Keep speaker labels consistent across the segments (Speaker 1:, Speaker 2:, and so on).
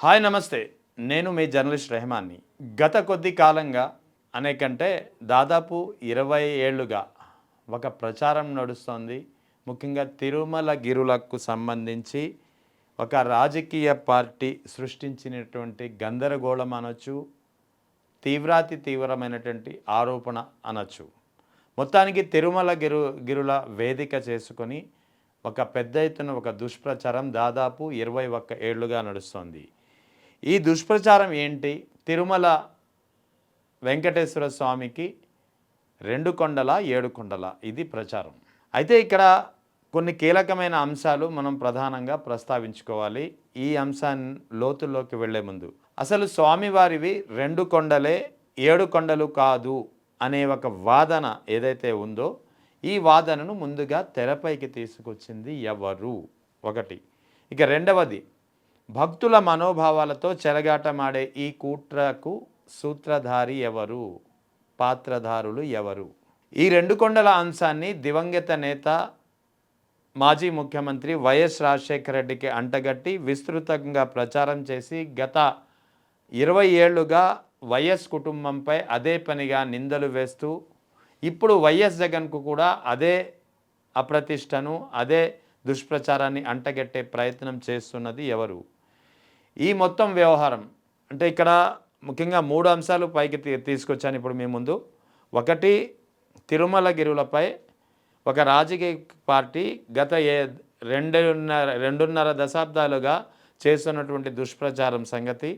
Speaker 1: Hi నమస్తే. నేను మీ journalist రెహమాన్ని. గత కొద్ది కాలంగా అనేకంటే దాదాపు 20 ఏళ్లుగా ఒక ప్రచారం నడుస్తోంది. ముఖ్యంగా తిరుమల గిరులకు సంబంధించి ఒక రాజకీయ పార్టీ సృష్టించినటువంటి గందరగోళం అనొచ్చు, తీవ్రాతి తీవ్రమైనటువంటి ఆరోపణ అనొచ్చు. మొత్తానికి తిరుమల గిరుల వేదిక చేసుకొని ఒక పెద్ద ఎత్తున ఒక దుష్ప్రచారం దాదాపు 21 ఏళ్లుగా నడుస్తోంది. ఈ దుష్ప్రచారం ఏంటి? తిరుమల వెంకటేశ్వర స్వామికి 2 కొండల 7 కొండల ఇది ప్రచారం. అయితే ఇక్కడ కొన్ని కీలకమైన అంశాలు మనం ప్రధానంగా ప్రస్తావించుకోవాలి. ఈ అంశాన్ని లోతుల్లోకి వెళ్లే ముందు అసలు స్వామివారివి 2 కొండలే 7 కొండలు కాదు అనే ఒక వాదన ఏదైతే ఉందో ఈ వాదనను ముందుగా తెరపైకి తీసుకొచ్చింది ఎవరు? ఒకటి. ఇక రెండవది, భక్తుల మనోభావాలతో చెలగాటమాడే ఈ కుట్రకు సూత్రధారి ఎవరు? పాత్రధారులు ఎవరు? ఈ 2 కొండల అంశాన్ని దివంగత నేత మాజీ ముఖ్యమంత్రి వైఎస్ రాజశేఖర రెడ్డికి అంటగట్టి విస్తృతంగా ప్రచారం చేసి గత 20 ఏళ్లుగా వైఎస్ కుటుంబంపై అదే పనిగా నిందలు వేస్తూ ఇప్పుడు వైఎస్ జగన్కు కూడా అదే అప్రతిష్టను, అదే దుష్ప్రచారాన్ని అంటగట్టే ప్రయత్నం చేస్తున్నది ఎవరు? ఈ మొత్తం వ్యవహారం అంటే ఇక్కడ ముఖ్యంగా 3 అంశాలు పైకి తీసుకొచ్చాను ఇప్పుడు మీ ముందు. ఒకటి, తిరుమల గిరులపై ఒక రాజకీయ పార్టీ గత రెండున్నర దశాబ్దాలుగా చేస్తున్నటువంటి దుష్ప్రచారం సంగతి.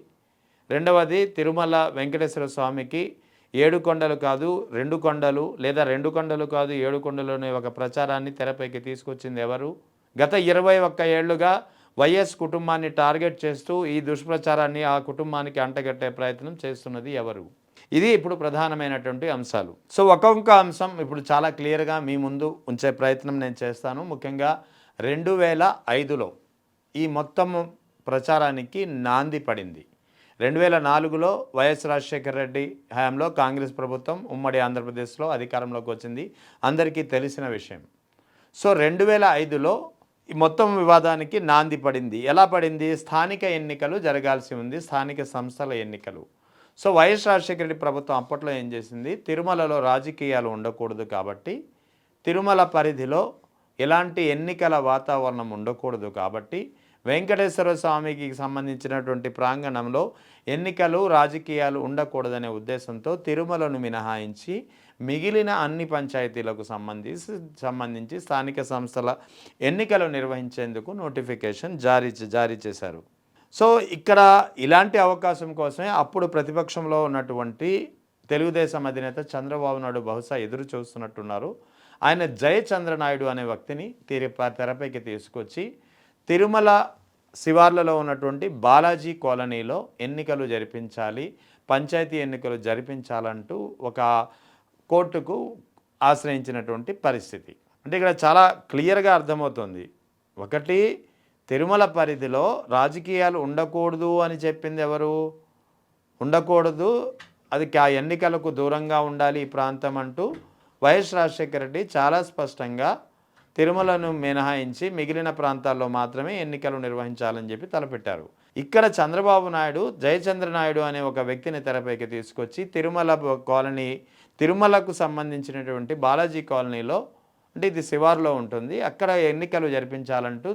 Speaker 1: రెండవది, తిరుమల వెంకటేశ్వర స్వామికి 7 కొండలు కాదు 2 కొండలు, లేదా 2 కొండలు కాదు 7 కొండలు అనే ఒక ప్రచారాన్ని తెరపైకి తీసుకొచ్చింది ఎవరు? గత 21 ఏళ్లుగా వైఎస్ కుటుంబాన్ని టార్గెట్ చేస్తూ ఈ దుష్ప్రచారాన్ని ఆ కుటుంబానికి అంటగట్టే ప్రయత్నం చేస్తున్నది ఎవరు? ఇది ఇప్పుడు ప్రధానమైనటువంటి అంశాలు. సో ఒక్కొక్క అంశం ఇప్పుడు చాలా క్లియర్గా మీ ముందు ఉంచే ప్రయత్నం నేను చేస్తాను. ముఖ్యంగా 2005లో ఈ మొత్తం ప్రచారానికి నాంది పడింది. 2004లో వైఎస్ రాజశేఖర రెడ్డి హయాంలో కాంగ్రెస్ ప్రభుత్వం ఉమ్మడి ఆంధ్రప్రదేశ్లో అధికారంలోకి వచ్చింది, అందరికీ తెలిసిన విషయం. సో 2005లో ఈ మొత్తం వివాదానికి నాంది పడింది. ఎలా పడింది? స్థానిక ఎన్నికలు జరగాల్సి ఉంది, స్థానిక సంస్థల ఎన్నికలు. సో వైఎస్ రాజశేఖర రెడ్డి ప్రభుత్వం అప్పట్లో ఏం చేసింది? తిరుమలలో రాజకీయాలు ఉండకూడదు కాబట్టి, తిరుమల పరిధిలో ఎలాంటి ఎన్నికల వాతావరణం ఉండకూడదు కాబట్టి వెంకటేశ్వర స్వామికి సంబంధించినటువంటి ప్రాంగణంలో ఎన్నికలు రాజకీయాలు ఉండకూడదనే ఉద్దేశంతో తిరుమలను మినహాయించి మిగిలిన అన్ని పంచాయతీలకు సంబంధించి స్థానిక సంస్థల ఎన్నికలు నిర్వహించేందుకు నోటిఫికేషన్ జారీ చేశారు. సో ఇక్కడ ఇలాంటి అవకాశం కోసమే అప్పుడు ప్రతిపక్షంలో ఉన్నటువంటి తెలుగుదేశం అధినేత చంద్రబాబు నాయుడు బహుశా ఎదురు చూస్తున్నట్టున్నారు. ఆయన జయచంద్ర నాయుడు అనే వ్యక్తిని తెరపైకి తీసుకొచ్చి తిరుమల శివార్లలో ఉన్నటువంటి బాలాజీ కాలనీలో ఎన్నికలు జరిపించాలి, పంచాయతీ ఎన్నికలు జరిపించాలంటూ ఒక కోర్టుకు ఆశ్రయించినటువంటి పరిస్థితి. అంటే ఇక్కడ చాలా క్లియర్గా అర్థమవుతుంది. ఒకటి, తిరుమల పరిధిలో రాజకీయాలు ఉండకూడదు అని చెప్పింది ఎవరు? ఉండకూడదు, అది ఆ ఎన్నికలకు దూరంగా ఉండాలి ఈ ప్రాంతం అంటూ వైఎస్ రాజశేఖర రెడ్డి చాలా స్పష్టంగా తిరుమలను మినహాయించి మిగిలిన ప్రాంతాల్లో మాత్రమే ఎన్నికలు నిర్వహించాలని చెప్పి తలపెట్టారు. ఇక్కడ చంద్రబాబు నాయుడు జయచంద్ర నాయుడు అనే ఒక వ్యక్తిని తెరపైకి తీసుకొచ్చి తిరుమలకు సంబంధించినటువంటి బాలాజీ కాలనీలో, అంటే ఇది శివార్లో ఉంటుంది, అక్కడ ఎన్నికలు జరిపించాలంటూ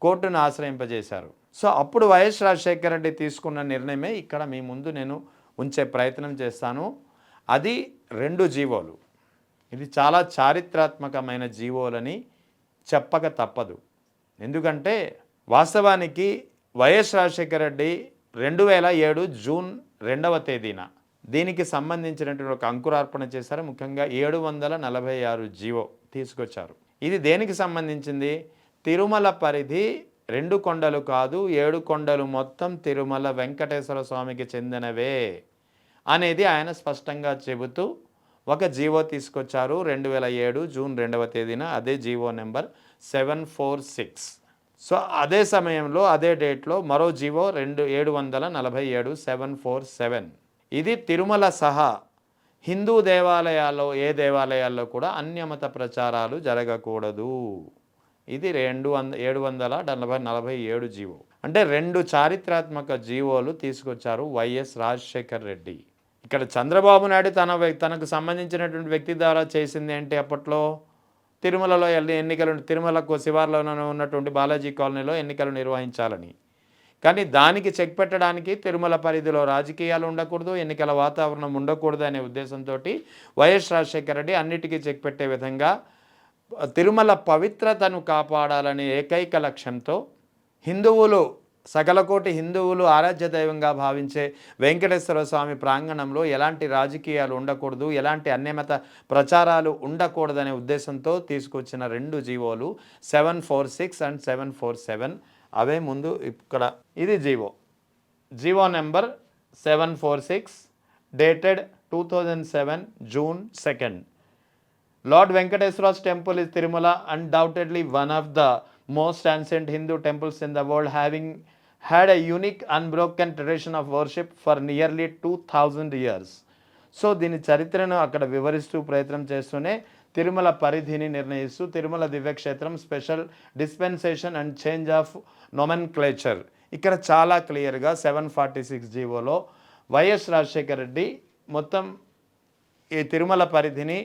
Speaker 1: కోర్టును ఆశ్రయింపజేశారు. సో అప్పుడు వైఎస్ రాజశేఖర రెడ్డి తీసుకున్న నిర్ణయమే ఇక్కడ మీ ముందు నేను ఉంచే ప్రయత్నం చేస్తాను. అది 2 జీవోలు. ఇది చాలా చారిత్రాత్మకమైన జీవోలని చెప్పక తప్పదు. ఎందుకంటే వాస్తవానికి వైఎస్ రాజశేఖర రెడ్డి 2007 జూన్ 2వ తేదీన దీనికి సంబంధించినటువంటి ఒక అంకురార్పణ చేశారు. ముఖ్యంగా 746 జీవో తీసుకొచ్చారు. ఇది దేనికి సంబంధించింది? తిరుమల పరిధి 2 కొండలు కాదు 7 కొండలు మొత్తం తిరుమల వెంకటేశ్వర స్వామికి చెందినవే అనేది ఆయన స్పష్టంగా చెబుతూ ఒక జీవో తీసుకొచ్చారు 2007 జూన్ 2వ తేదీన. అదే జీవో నెంబర్ 746. సో అదే సమయంలో అదే డేట్లో మరో జీవో 747 747. ఇది తిరుమల సహా హిందూ దేవాలయాల్లో ఏ దేవాలయాల్లో కూడా అన్యమత ప్రచారాలు జరగకూడదు. ఇది 747 జీవో. అంటే 2 చారిత్రాత్మక జీవోలు తీసుకొచ్చారు వైఎస్ రాజశేఖర్ రెడ్డి. ఇక్కడ చంద్రబాబు నాయుడు తనకు సంబంధించినటువంటి వ్యక్తి ద్వారా చేసింది ఏంటి? అప్పట్లో తిరుమలలో ఎన్నికలు, తిరుమలకు శివార్లోనే ఉన్నటువంటి బాలాజీ కాలనీలో ఎన్నికలు నిర్వహించాలని. కానీ దానికి చెక్ పెట్టడానికి తిరుమల పరిధిలో రాజకీయాలు ఉండకూడదు, ఎన్నికల వాతావరణం ఉండకూడదు అనే ఉద్దేశంతో వైఎస్ రాజశేఖర రెడ్డి అన్నిటికీ చెక్ పెట్టే విధంగా తిరుమల పవిత్రతను కాపాడాలనే ఏకైక లక్ష్యంతో సకలకోటి హిందువులు ఆరాధ్య దైవంగా భావించే వెంకటేశ్వర స్వామి ప్రాంగణంలో ఎలాంటి రాజకీయాలు ఉండకూడదు, ఎలాంటి అన్యమత ప్రచారాలు ఉండకూడదనే ఉద్దేశంతో తీసుకొచ్చిన 2 జీవోలు 746 అండ్ 747. అవే ముందు ఇక్కడ ఇది GO number 746 dated 2007 June 2nd. Lord Venkateswara's temple is Tirumala, undoubtedly one of the most ancient Hindu temples in the world, having had a unique unbroken tradition of worship for nearly 2000 years. So దీని చరిత్రను అక్కడ వివరిస్తూ ప్రయత్నం చేస్తూనే తిరుమల పరిధిని నిర్ణయిస్తూ తిరుమల దివ్యక్షేత్రం special dispensation and change of nomenclature. ఇక్కడ చాలా క్లియర్గా 746 జీవోలో వైఎస్ రాజశేఖర రెడ్డి మొత్తం ఈ తిరుమల పరిధిని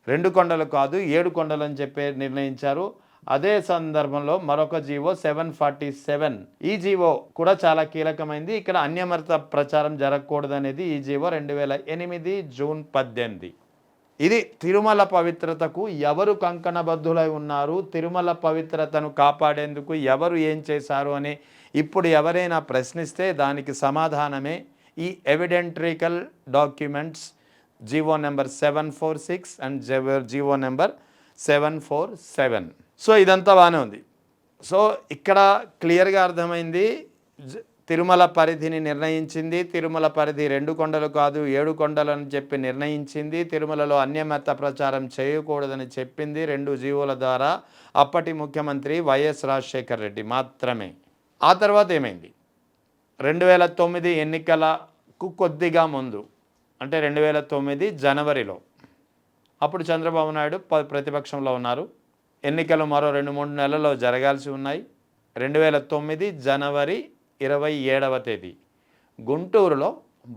Speaker 1: 2 కొండలు కాదు 7 కొండలు అని చెప్పి నిర్ణయించారు. అదే సందర్భంలో మరొక జీవో 747, ఈ జీవో కూడా చాలా కీలకమైంది. ఇక్కడ అన్యమత ప్రచారం జరగకూడదనేది ఈ జీవో 2008 June 18. ఇది తిరుమల పవిత్రతకు ఎవరు కంకణబద్ధులై ఉన్నారు, తిరుమల పవిత్రతను కాపాడేందుకు ఎవరు ఏం చేశారు అని ఇప్పుడు ఎవరైనా ప్రశ్నిస్తే దానికి సమాధానమే ఈ ఎవిడెంట్రికల్ documents GO number 746 and GO number 747. So ఇదంతా బాగానే ఉంది. సో ఇక్కడ క్లియర్గా అర్థమైంది, తిరుమల పరిధిని నిర్ణయించింది, తిరుమల పరిధి 2 కొండలు కాదు 7 కొండలు అని చెప్పి నిర్ణయించింది, తిరుమలలో అన్యమత ప్రచారం చేయకూడదని చెప్పింది 2 జీవోల ద్వారా అప్పటి ముఖ్యమంత్రి వైఎస్ రాజశేఖర్ రెడ్డి మాత్రమే. ఆ తర్వాత ఏమైంది? 2009 ఎన్నికలకు కొద్దిగా ముందు, అంటే 2009 జనవరిలో, అప్పుడు చంద్రబాబు నాయుడు ప్రతిపక్షంలో ఉన్నారు. ఎన్నికలు మరో 2-3 నెలల్లో జరగాల్సి ఉన్నాయి. 2009 జనవరి 27వ తేదీ గుంటూరులో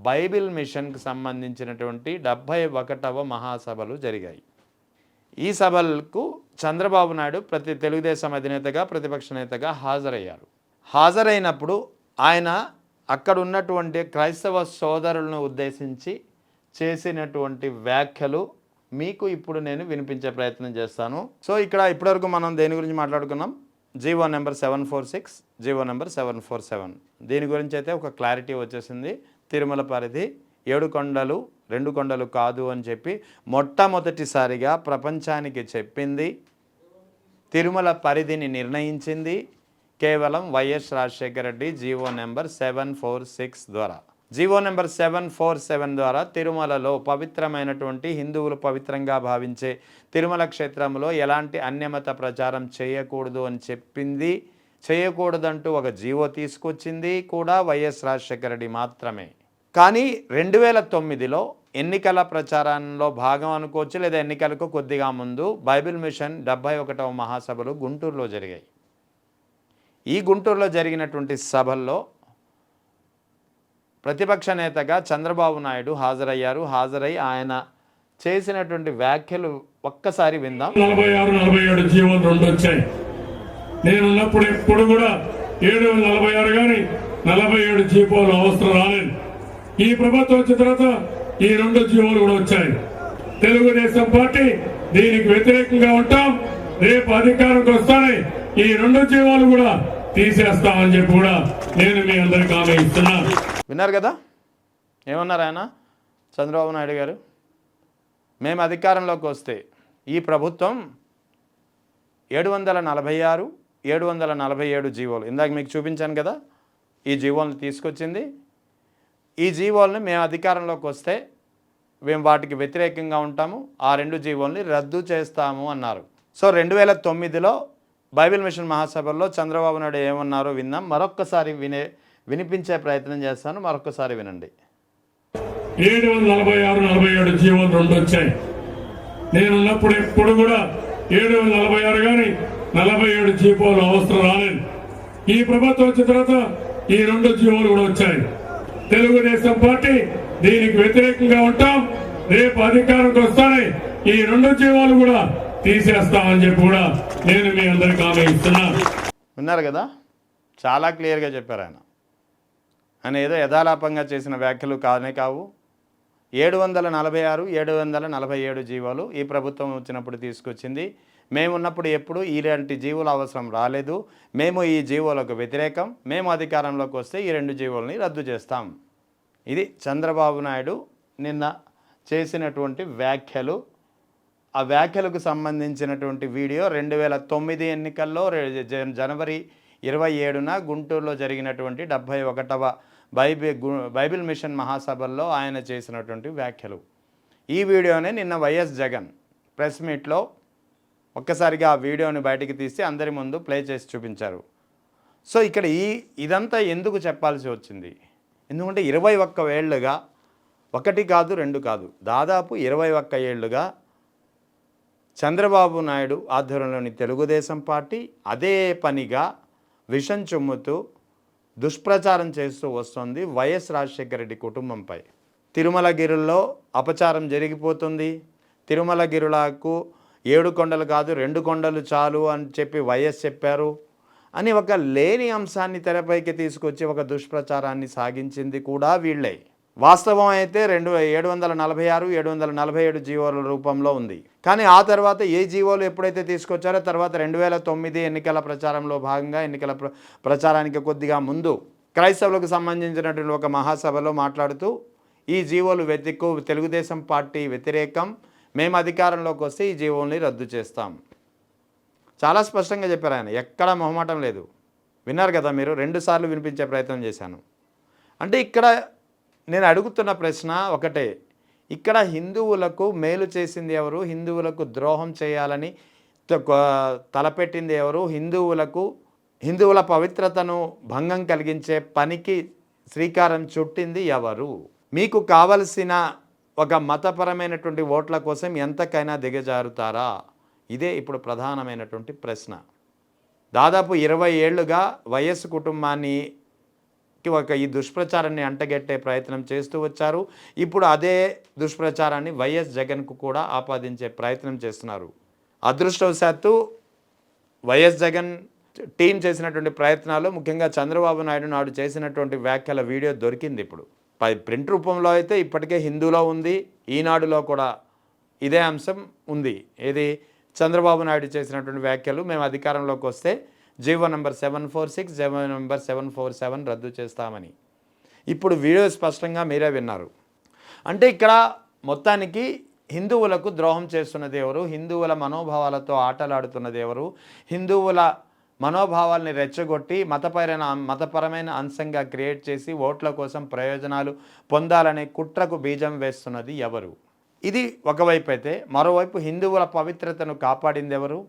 Speaker 1: బైబిల్ మిషన్కి సంబంధించినటువంటి 71వ మహాసభలు జరిగాయి. ఈ సభలకు చంద్రబాబు నాయుడు తెలుగుదేశం అధినేతగా ప్రతిపక్ష నేతగా హాజరయ్యారు. హాజరైనప్పుడు ఆయన అక్కడ ఉన్నటువంటి క్రైస్తవ సోదరులను ఉద్దేశించి చేసినటువంటి వ్యాఖ్యలు మీకు ఇప్పుడు నేను వినిపించే ప్రయత్నం చేస్తాను. సో ఇక్కడ ఇప్పటివరకు మనం దేని గురించి మాట్లాడుకున్నాం? GO number 746, GO number 747. దీని గురించి అయితే ఒక క్లారిటీ వచ్చేసింది. తిరుమల పరిధి 7 కొండలు 2 కొండలు కాదు అని చెప్పి మొట్టమొదటిసారిగా ప్రపంచానికి చెప్పింది, తిరుమల పరిధిని నిర్ణయించింది కేవలం YS Rajasekhara Reddy GO number 746 ద్వారా. జీవో నెంబర్ 747 ద్వారా తిరుమలలో పవిత్రమైనటువంటి హిందువులు పవిత్రంగా భావించే తిరుమల క్షేత్రంలో ఎలాంటి అన్యమత ప్రచారం చేయకూడదు అని చెప్పింది. చేయకూడదంటూ ఒక జీవో తీసుకొచ్చింది కూడా వైఎస్ రాజశేఖర రెడ్డి మాత్రమే. కానీ 2009లో ఎన్నికల ప్రచారంలో భాగం అనుకోవచ్చు, లేదా ఎన్నికలకు కొద్దిగా ముందు బైబిల్ మిషన్ 71వ మహాసభలు గుంటూరులో జరిగాయి. ఈ గుంటూరులో జరిగినటువంటి సభల్లో ప్రతిపక్ష నేతగా చంద్రబాబు నాయుడు హాజరయ్యారు. హాజరై ఆయన చేసినటువంటి వ్యాఖ్యలు ఒక్కసారి విందాం.
Speaker 2: 46-47 జీవోలు 2 వచ్చాయి. నేనున్నప్పుడు ఎప్పుడు కూడా 746 కానీ 47 జీవోలు అవసరం రాలేదు. ఈ ప్రభుత్వం వచ్చిన తర్వాత ఈ 2 జీవోలు కూడా వచ్చాయి. తెలుగుదేశం పార్టీ దీనికి వ్యతిరేకంగా ఉంటాం. రేపు అధికారంకి వస్తానే ఈ 2 జీవోలు కూడా తీసేస్తామని చెప్పి కూడా నేను మీ అందరికీ హామీ ఇస్తున్నాను.
Speaker 1: విన్నారు కదా ఏమన్నారు ఆయన? చంద్రబాబు నాయుడు గారు, మేము అధికారంలోకి వస్తే ఈ ప్రభుత్వం 746, 747 జీవోలు, ఇందాక మీకు చూపించాను కదా, ఈ జీవోలను తీసుకొచ్చింది. ఈ జీవోల్ని మేము అధికారంలోకి వస్తే మేము వాటికి వ్యతిరేకంగా ఉంటాము, ఆ 2 జీవోల్ని రద్దు చేస్తాము అన్నారు. సో 2009లో బైబిల్ మిషన్ మహాసభల్లో చంద్రబాబు నాయుడు ఏమన్నారో విన్నాం. మరొక్కసారి వినిపించే ప్రయత్నం చేస్తాను, మరొకసారి వినండి.
Speaker 2: 746-47 జీవోలు 2 వచ్చాయి. నేనున్నప్పుడు ఎప్పుడు కూడా 746 కానీ 47 జీవోలు అవసరం రాలేదు. ఈ ప్రభుత్వం వచ్చిన తర్వాత ఈ 2 జీవోలు కూడా వచ్చాయి. తెలుగుదేశం పార్టీ దీనికి వ్యతిరేకంగా ఉంటాం. రేపు అధికారంకి వస్తానే ఈ 2 జీవోలు కూడా తీసేస్తామని చెప్పి కూడా నేను మీ అందరికీ హామీ ఇస్తున్నా.
Speaker 1: విన్నారు కదా, చాలా క్లియర్గా చెప్పారు ఆయన ఏదో యథాలాపంగా చేసిన వ్యాఖ్యలు కానే కావు. 746, 747 జీవోలు ఈ ప్రభుత్వం వచ్చినప్పుడు తీసుకొచ్చింది. మేమున్నప్పుడు ఎప్పుడు ఇలాంటి జీవోలు అవసరం రాలేదు. మేము ఈ జీవోలకు వ్యతిరేకం. మేము అధికారంలోకి వస్తే ఈ 2 జీవోలని రద్దు చేస్తాం. ఇది చంద్రబాబు నాయుడు నిన్న చేసినటువంటి వ్యాఖ్యలు. ఆ వ్యాఖ్యలకు సంబంధించినటువంటి వీడియో 2009 ఎన్నికల్లో జనవరి 27న గుంటూరులో జరిగినటువంటి 71వ బైబిల్ మిషన్ మహాసభల్లో ఆయన చేసినటువంటి వ్యాఖ్యలు. ఈ వీడియోనే నిన్న వైఎస్ జగన్ ప్రెస్ మీట్లో ఒక్కసారిగా ఆ వీడియోని బయటికి తీసి అందరి ముందు ప్లే చేసి చూపించారు. సో ఇక్కడ ఇదంతా ఎందుకు చెప్పాల్సి వచ్చింది? ఎందుకంటే 21 ఏళ్లుగా, 1 కాదు 2 కాదు, దాదాపు 21 ఏళ్లుగా చంద్రబాబు నాయుడు ఆధ్వర్యంలోని తెలుగుదేశం పార్టీ అదే పనిగా విషం చుమ్ముతూ దుష్ప్రచారం చేస్తూ వస్తుంది వైఎస్ రాజశేఖర రెడ్డి కుటుంబంపై. తిరుమలగిరుల్లో అపచారం జరిగిపోతుంది. తిరుమలగిరులకు 7 కొండలు కాదు 2 కొండలు చాలు అని చెప్పి వైఎస్ చెప్పారు అని ఒక లేని అంశాన్ని తెరపైకి తీసుకొచ్చి ఒక దుష్ప్రచారాన్ని సాగించింది కూడా వీళ్ళే. వాస్తవం అయితే 746, 747 జీవోల రూపంలో ఉంది. కానీ ఆ తర్వాత ఏ జీవోలు ఎప్పుడైతే తీసుకొచ్చారో తర్వాత 2009 ఎన్నికల ప్రచారంలో భాగంగా ఎన్నికల ప్రచారానికి కొద్దిగా ముందు క్రైస్తవులకు సంబంధించినటువంటి ఒక మహాసభలో మాట్లాడుతూ ఈ జీవోలు తెలుగుదేశం పార్టీ వ్యతిరేకం, మేము అధికారంలోకి వస్తే ఈ జీవోల్ని రద్దు చేస్తాం. చాలా స్పష్టంగా చెప్పారు ఆయన, ఎక్కడా మొహమాటం లేదు. విన్నారు కదా మీరు, 2 సార్లు వినిపించే ప్రయత్నం చేశాను. అంటే ఇక్కడ నేను అడుగుతున్న ప్రశ్న ఒకటే, ఇక్కడ హిందువులకు మేలు చేసింది ఎవరు? హిందువులకు ద్రోహం చేయాలని తలపెట్టింది ఎవరు? హిందువుల పవిత్రతను భంగం కలిగించే పనికి శ్రీకారం చుట్టింది ఎవరు? మీకు కావలసిన ఒక మతపరమైనటువంటి ఓట్ల కోసం ఎంతకైనా దిగజారుతారా? ఇదే ఇప్పుడు ప్రధానమైనటువంటి ప్రశ్న. దాదాపు 20 ఏళ్లుగా వైఎస్ కుటుంబాన్ని ఈ దుష్ప్రచారాన్ని అంటగట్టే ప్రయత్నం చేస్తూ వచ్చారు. ఇప్పుడు అదే దుష్ప్రచారాన్ని వైఎస్ జగన్కు కూడా ఆపాదించే ప్రయత్నం చేస్తున్నారు. అదృష్టవశాత్తు వైఎస్ జగన్ టీం చేసినటువంటి ప్రయత్నాలు, ముఖ్యంగా చంద్రబాబు నాయుడు నాడు చేసినటువంటి వ్యాఖ్యల వీడియో దొరికింది. ఇప్పుడు ప్రింట్ రూపంలో అయితే ఇప్పటికే హిందూలో ఉంది, ఈనాడులో కూడా ఇదే అంశం ఉంది. ఏది? చంద్రబాబు నాయుడు చేసినటువంటి వ్యాఖ్యలు, మేము అధికారంలోకి వస్తే జీవో నంబర్ 746, జీవో నంబర్ 747 రద్దు చేస్తామని. ఇప్పుడు వీడియో స్పష్టంగా మీరే విన్నారు. అంటే ఇక్కడ మొత్తానికి హిందువులకు ద్రోహం చేస్తున్నది ఎవరు? హిందువుల మనోభావాలతో ఆటలాడుతున్నది ఎవరు? హిందువుల మనోభావాల్ని రెచ్చగొట్టి మతపరమైన అంశంగా క్రియేట్ చేసి ఓట్ల కోసం ప్రయోజనాలు పొందాలనే కుట్రకు బీజం వేస్తున్నది ఎవరు? ఇది ఒకవైపు అయితే, మరోవైపు హిందువుల పవిత్రతను కాపాడింది ఎవరు?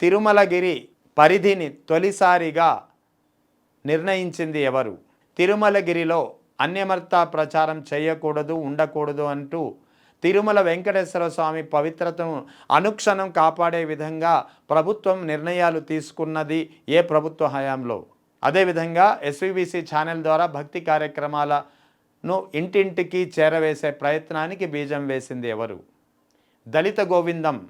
Speaker 1: తిరుమలగిరి పరిధిని తొలిసారిగా నిర్ణయించింది ఎవరు? తిరుమలగిరిలో అన్యమత ప్రచారం చేయకూడదు, ఉండకూడదు అంటూ తిరుమల వెంకటేశ్వర స్వామి పవిత్రతను అనుక్షణం కాపాడే విధంగా ప్రభుత్వం నిర్ణయాలు తీసుకున్నది ఏ ప్రభుత్వ హయాంలో? అదేవిధంగా ఎస్వీబీసీ ఛానల్ ద్వారా భక్తి కార్యక్రమాలను ఇంటింటికి చేరవేసే ప్రయత్నానికి బీజం వేసింది ఎవరు? దళిత గోవిందం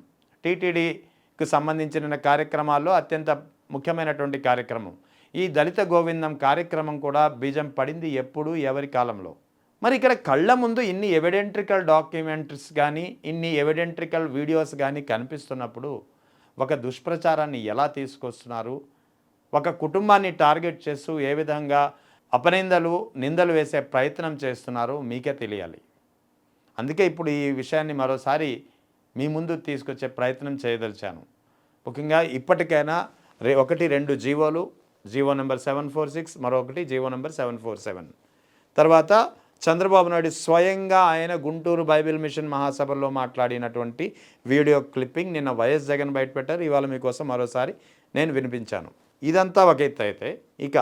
Speaker 1: టీటీడీకి సంబంధించిన కార్యక్రమాల్లో అత్యంత ముఖ్యమైనటువంటి కార్యక్రమం. ఈ దళిత గోవిందం కార్యక్రమం కూడా బీజం పడింది ఎప్పుడు, ఎవరి కాలంలో? మరి ఇక్కడ కళ్ళ ముందు ఇన్ని ఎవిడెంట్రికల్ డాక్యుమెంటరీస్ కానీ, ఇన్ని ఎవిడెంట్రికల్ వీడియోస్ కానీ కనిపిస్తున్నప్పుడు ఒక దుష్ప్రచారాన్ని ఎలా తీసుకొస్తున్నారు? ఒక కుటుంబాన్ని టార్గెట్ చేస్తూ ఏ విధంగా నిందలు వేసే ప్రయత్నం చేస్తున్నారో మీకే తెలియాలి. అందుకే ఇప్పుడు ఈ విషయాన్ని మరోసారి మీ ముందు తీసుకొచ్చే ప్రయత్నం చేయదలిచాను. ముఖ్యంగా ఇప్పటికైనా 1-2 జీవోలు, జీవో నెంబర్ 746, మరొకటి జీవో నెంబర్ 747. తర్వాత చంద్రబాబు నాయుడు స్వయంగా ఆయన గుంటూరు బైబిల్ మిషన్ మహాసభలో మాట్లాడినటువంటి వీడియో క్లిప్పింగ్ నిన్న వైఎస్ జగన్ బయటపెట్టారు. ఇవాళ మీకోసం మరోసారి నేను వినిపించాను. ఇదంతా ఒక ఎత్తు అయితే, ఇక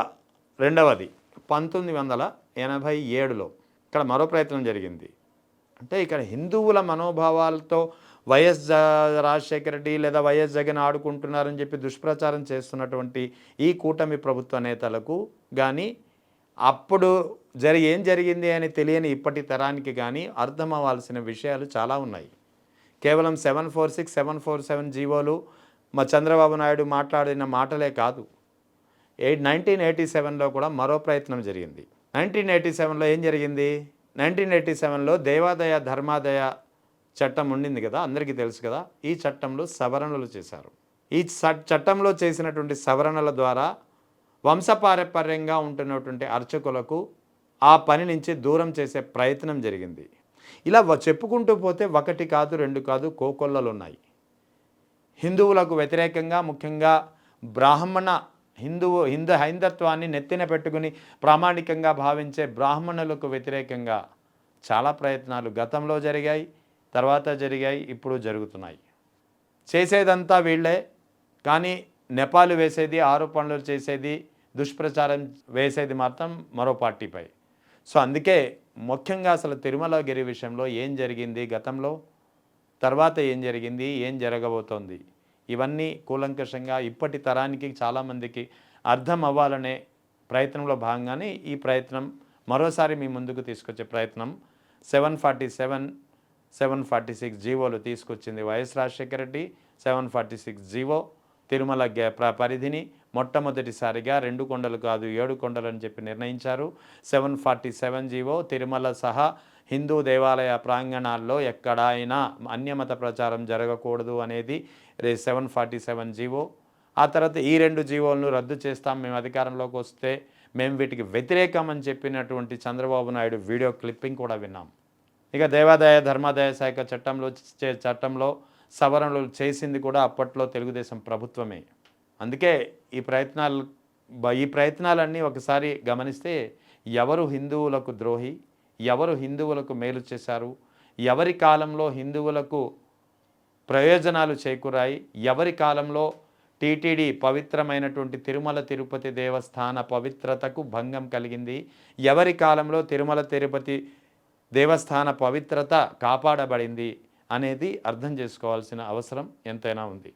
Speaker 1: రెండవది 1987లో ఇక్కడ మరో ప్రయత్నం జరిగింది. అంటే ఇక్కడ హిందువుల మనోభావాలతో రాజశేఖర రెడ్డి లేదా వైఎస్ జగన్ ఆడుకుంటున్నారని చెప్పి దుష్ప్రచారం చేస్తున్నటువంటి ఈ కూటమి ప్రభుత్వ నేతలకు కానీ అప్పుడు ఏం జరిగింది అని తెలియని ఇప్పటి తరానికి కానీ అర్థం అవ్వాల్సిన విషయాలు చాలా ఉన్నాయి. కేవలం 746, 747 జీవోలు మా చంద్రబాబు నాయుడు మాట్లాడిన మాటలే కాదు. 1987లో కూడా మరో ప్రయత్నం జరిగింది. 1987లో ఏం జరిగింది? 1987లో దేవాదాయ ధర్మాదాయ చట్టం ఉండింది కదా, అందరికీ తెలుసు కదా. ఈ చట్టంలో సవరణలు చేశారు. ఈ చట్టంలో చేసినటువంటి సవరణల ద్వారా వంశపారంపర్యంగా ఉంటున్నటువంటి అర్చకులకు ఆ పని నుంచి దూరం చేసే ప్రయత్నం జరిగింది. ఇలా చెప్పుకుంటూ పోతే ఒకటి కాదు, రెండు కాదు, కోకొల్లలు ఉన్నాయి. హిందువులకు వ్యతిరేకంగా, ముఖ్యంగా బ్రాహ్మణ హైందత్వాన్ని నెత్తిన పెట్టుకుని ప్రామాణికంగా భావించే బ్రాహ్మణులకు వ్యతిరేకంగా చాలా ప్రయత్నాలు గతంలో జరిగాయి, తర్వాత జరిగాయి, ఇప్పుడు జరుగుతున్నాయి. చేసేదంతా వీళ్ళే, కానీ నెపాలు వేసేది, ఆరోపణలు చేసేది, దుష్ప్రచారం వేసేది మాత్రం మరో పార్టీపై. సో అందుకే ముఖ్యంగా అసలు తిరుమలగిరి విషయంలో ఏం జరిగింది గతంలో, తర్వాత ఏం జరిగింది, ఏం జరగబోతోంది, ఇవన్నీ కూలంకషంగా ఇప్పటి తరానికి చాలామందికి అర్థం అవ్వాలనే ప్రయత్నంలో భాగంగానే ఈ ప్రయత్నం మరోసారి మీ ముందుకు తీసుకొచ్చే ప్రయత్నం 747, 746 జీవోలు తీసుకొచ్చింది వైఎస్ రాజశేఖర రెడ్డి. 746 జీవో తిరుమల పరిధిని మొట్టమొదటిసారిగా 2 కొండలు కాదు 7 కొండలు అని చెప్పి నిర్ణయించారు. 747 జీవో తిరుమల సహా హిందూ దేవాలయ ప్రాంగణాల్లో ఎక్కడైనా అన్యమత ప్రచారం జరగకూడదు అనేది 747 జీవో. ఆ తర్వాత ఈ 2 జీవోలను రద్దు చేస్తాం, మేము అధికారంలోకి వస్తే మేము వీటికి వ్యతిరేకం అని చెప్పినటువంటి చంద్రబాబు నాయుడు వీడియో క్లిప్పింగ్ కూడా విన్నాం. ఇక దేవాదాయ ధర్మాదాయ శాఖ చట్టంలో సవరణలు చేసింది కూడా అప్పట్లో తెలుగుదేశం ప్రభుత్వమే. అందుకే ఈ ప్రయత్నాలన్నీ ఒకసారి గమనిస్తే ఎవరు హిందువులకు ద్రోహి, ఎవరు హిందువులకు మేలు చేశారు, ఎవరి కాలంలో హిందువులకు ప్రయోజనాలు చేకూరాయి, ఎవరి కాలంలో టీటీడీ పవిత్రమైనటువంటి తిరుమల తిరుపతి దేవస్థాన పవిత్రతకు భంగం కలిగింది, ఎవరి కాలంలో తిరుమల తిరుపతి దేవస్థాన పవిత్రత కాపాడబడింది అనేది అర్థం చేసుకోవాల్సిన అవసరం ఎంతైనా ఉంది.